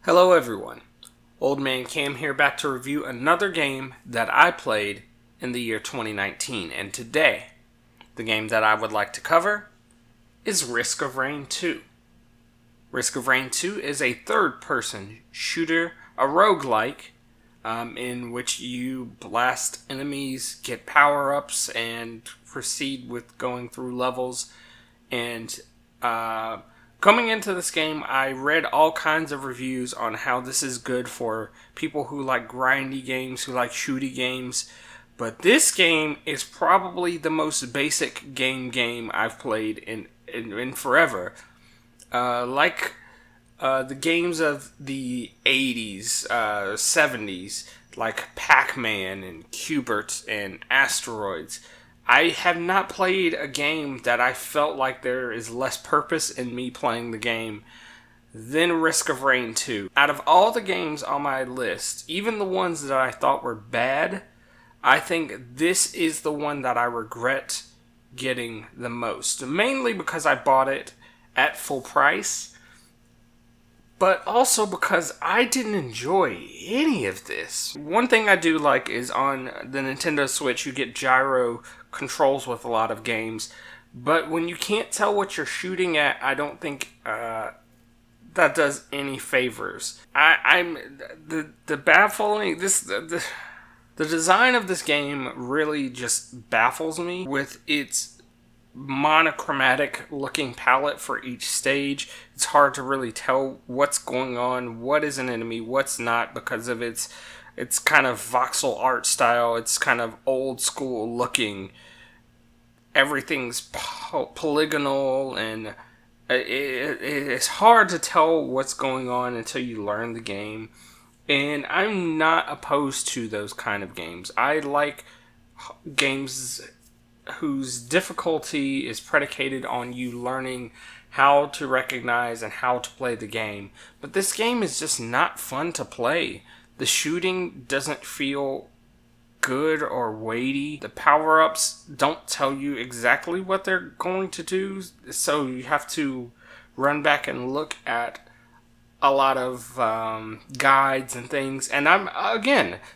Hello everyone, Old Man Cam here, back to review another game that I played in the year 2019, and today, the game that I would like to cover is Risk of Rain 2. Risk of Rain 2 is a third-person shooter, a roguelike, in which you blast enemies, get power-ups, and proceed with going through levels, and coming into this game, I read all kinds of reviews on how this is good for people who like grindy games, who like shooty games. But this game is probably the most basic game I've played in forever. The games of the 80s, 70s, like Pac-Man and Q*bert and Asteroids. I have not played a game that I felt like there is less purpose in me playing the game than Risk of Rain 2. Out of all the games on my list, even the ones that I thought were bad, I think this is the one that I regret getting the most. Mainly because I bought it at full price, but also because I didn't enjoy any of this. One thing I do like is on the Nintendo Switch, you get gyro controls with a lot of games, but when you can't tell what you're shooting at, I don't think that does any favors. The design of this game really just baffles me with its monochromatic looking palette for each stage. It's hard to really tell what's going on, what is an enemy, what's not, because of its kind of voxel art style. It's kind of old school looking. Everything's polygonal, and it's hard to tell what's going on until you learn the game. And I'm not opposed to those kind of games. I like games whose difficulty is predicated on you learning how to recognize and how to play the game. But this game is just not fun to play. The shooting doesn't feel good or weighty. The power-ups don't tell you exactly what they're going to do, so you have to run back and look at a lot of guides and things. And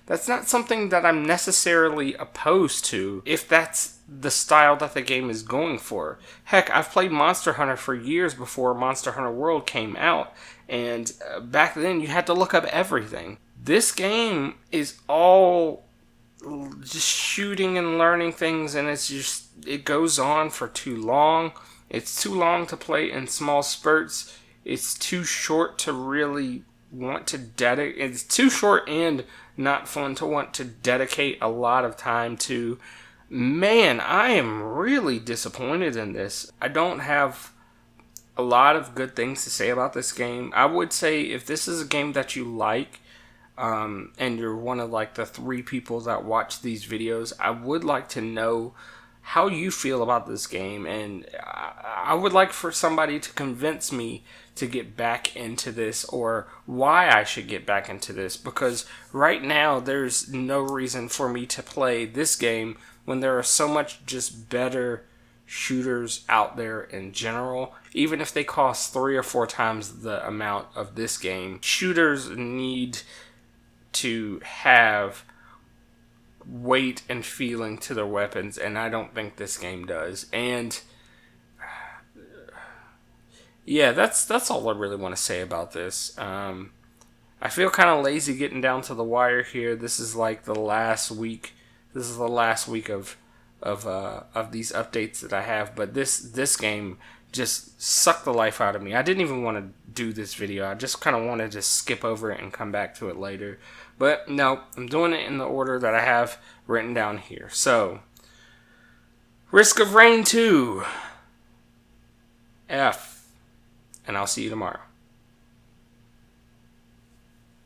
that's not something that I'm necessarily opposed to if that's the style that the game is going for. Heck, I've played Monster Hunter for years before Monster Hunter World came out, and back then you had to look up everything. This game is all just shooting and learning things, and it goes on for too long. It's too long to play in small spurts. It's too short to really want to dedicate. It's too short and not fun to want to dedicate a lot of time to. Man, I am really disappointed in this. I don't have a lot of good things to say about this game. I would say if this is a game that you like, and you're one of like the 3 people that watch these videos, I would like to know how you feel about this game, and I would like for somebody to convince me to get back into this, or why I should get back into this, because right now there's no reason for me to play this game when there are so much just better shooters out there in general. Even if they cost 3 or 4 times the amount of this game, shooters need to have weight and feeling to their weapons, and I don't think this game does. And yeah, that's all I really want to say about this. I feel kind of lazy getting down to the wire here. This is like the last week. This is the last week of these updates that I have. But this game just sucked the life out of me. I didn't even want to do this video. I just kind of wanted to skip over it and come back to it later. But no, I'm doing it in the order that I have written down here. So, Risk of Rain 2. F. And I'll see you tomorrow.